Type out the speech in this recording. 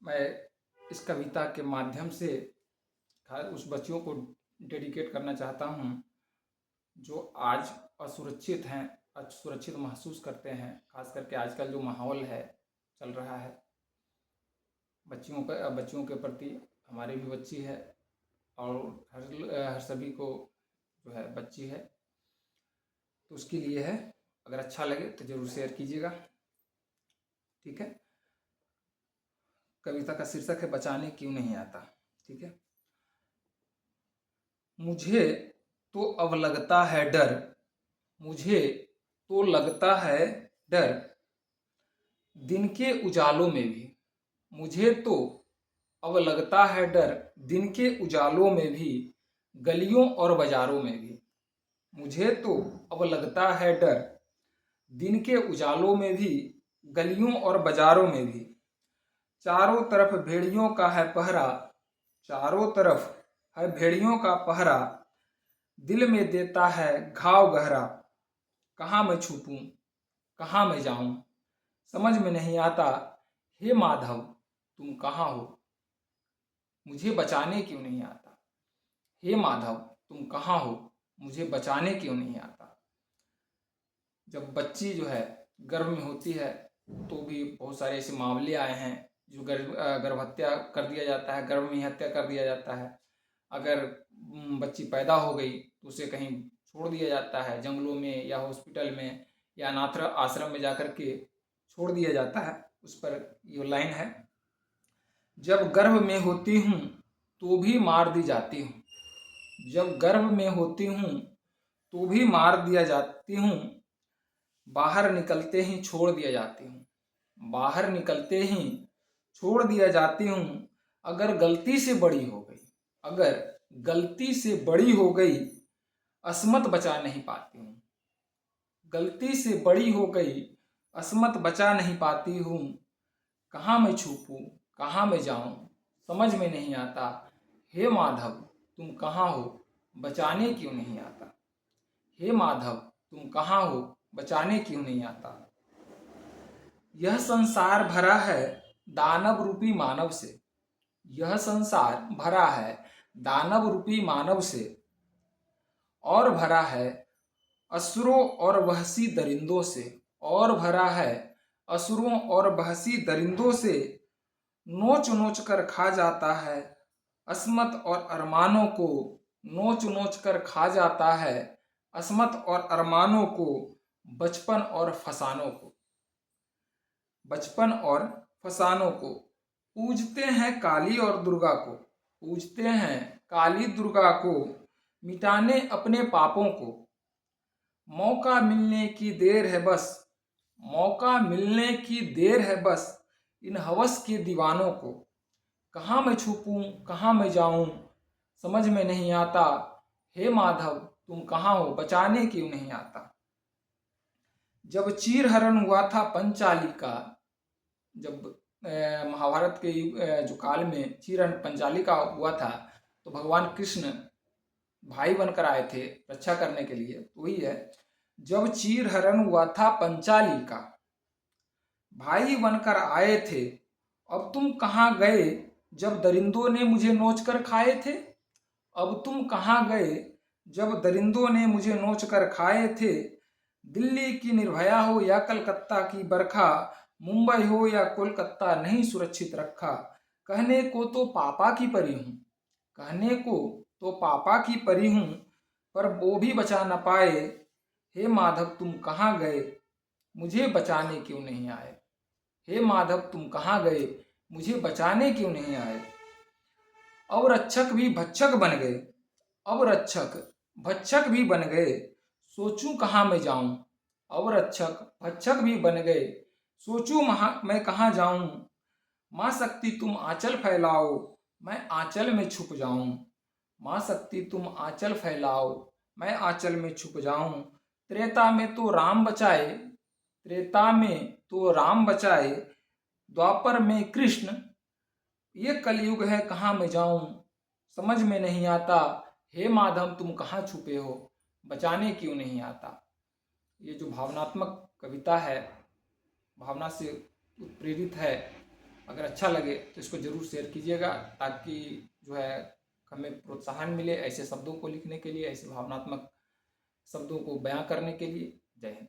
मैं इस कविता के माध्यम से उस बच्चियों को डेडिकेट करना चाहता हूँ जो आज असुरक्षित हैं, असुरक्षित महसूस करते हैं। खास करके आजकल जो माहौल है चल रहा है बच्चियों के प्रति, हमारी भी बच्ची है और हर सभी को जो है बच्ची है, तो उसके लिए है। अगर अच्छा लगे तो ज़रूर शेयर कीजिएगा, ठीक है। कविता का शीर्षक है बचाने क्यों नहीं आता, ठीक है। मुझे तो अब लगता है डर, मुझे तो लगता है डर दिन के उजालों में भी। मुझे तो अब लगता है डर दिन के उजालों में भी, गलियों और बाजारों में भी। मुझे तो अब लगता है डर दिन के उजालों में भी, गलियों और बाजारों में भी। चारों तरफ भेड़ियों का है पहरा, चारों तरफ है भेड़ियों का पहरा, दिल में देता है घाव गहरा। कहाँ मैं छुपूं, कहाँ मैं जाऊं, समझ में नहीं आता। हे माधव तुम कहाँ हो, मुझे बचाने क्यों नहीं आता। हे माधव तुम कहाँ हो, मुझे बचाने क्यों नहीं आता। जब बच्ची जो है गर्भ में होती है तो भी बहुत सारे ऐसे मामले आए हैं जो गर्भ हत्या कर दिया जाता है, गर्भ में ही हत्या कर दिया जाता है। अगर बच्ची पैदा हो गई तो उसे कहीं छोड़ दिया जाता है, जंगलों में या हॉस्पिटल में या अनाथ आश्रम में जाकर के छोड़ दिया जाता है। उस पर ये लाइन है, जब गर्भ में होती हूँ तो भी मार दी जाती हूँ। जब गर्भ में होती हूँ तो भी मार दिया जाती हूँ, बाहर निकलते ही छोड़ दिया जाती हूँ। बाहर निकलते ही छोड़ दिया जाती हूँ। अगर गलती से बड़ी हो गई, अगर गलती से बड़ी हो गई, अस्मत बचा नहीं पाती हूँ। गलती से बड़ी हो गई, अस्मत बचा नहीं पाती हूँ। कहाँ मैं छुपूं, कहाँ मैं जाऊं, समझ में नहीं आता। हे माधव तुम कहाँ हो, बचाने क्यों नहीं आता। हे माधव तुम कहाँ हो, बचाने क्यों नहीं आता। यह संसार भरा है दानव रूपी मानव से, यह संसार भरा है दानव रूपी मानव से, और भरा है असुरों और वहसी दरिंदों से, और भरा है असुरों और बहसी दरिंदों से। नोच नोच कर खा जाता है अस्मत और अरमानों को, नोच नोच कर खा जाता है अस्मत और अरमानों को, बचपन और फसानों को, बचपन और फसानों को। पूजते हैं काली और दुर्गा को, पूजते हैं काली दुर्गा को, मिटाने अपने पापों को। मौका मिलने की देर है बस, मौका मिलने की देर है बस इन हवस के दीवानों को। कहाँ मैं छुपूं, कहाँ मैं जाऊं, समझ में नहीं आता। हे माधव तुम कहाँ हो, बचाने क्यों नहीं आता। जब चीरहरण हुआ था पंचाली का, जब महाभारत के जो काल में चीरहरण पंचाली का हुआ था, तो भगवान कृष्ण भाई बनकर आए थे रक्षा करने के लिए। तो वही है, जब चीरहरण हुआ था पंचाली का, भाई बनकर आए थे, अब तुम कहाँ गए जब दरिंदों ने मुझे नोच कर खाए थे। अब तुम कहाँ गए जब दरिंदों ने मुझे नोच कर खाए थे। दिल्ली की निर्भया हो या कलकत्ता की बरखा, मुंबई हो या कोलकाता नहीं सुरक्षित रखा। कहने को तो पापा की परी हूँ, कहने को तो पापा की परी हूँ, पर वो भी बचा न पाए। हे माधव तुम कहाँ गए, मुझे बचाने क्यों नहीं आए। हे माधव तुम कहाँ गए, मुझे बचाने क्यों नहीं आए। अब रक्षक भी भक्षक बन गए, अब रक्षक भक्षक भी बन गए, सोचूं कहाँ मैं जाऊं। अब रक्षक भक्षक भी बन गए, सोचूं मैं कहाँ जाऊं। माँ शक्ति तुम आंचल फैलाओ, मैं आंचल में छुप जाऊं। माँ शक्ति तुम आंचल फैलाओ, मैं आंचल में छुप जाऊं। त्रेता में तो राम बचाए, त्रेता में तो राम बचाए, द्वापर में कृष्ण, ये कलयुग है कहाँ मैं जाऊं, समझ में नहीं आता। हे माधव तुम कहाँ छुपे हो, बचाने क्यों नहीं आता। ये जो भावनात्मक कविता है, भावना से प्रेरित है, अगर अच्छा लगे तो इसको ज़रूर शेयर कीजिएगा, ताकि जो है हमें प्रोत्साहन मिले ऐसे शब्दों को लिखने के लिए, ऐसे भावनात्मक शब्दों को बयां करने के लिए। जय हिंद।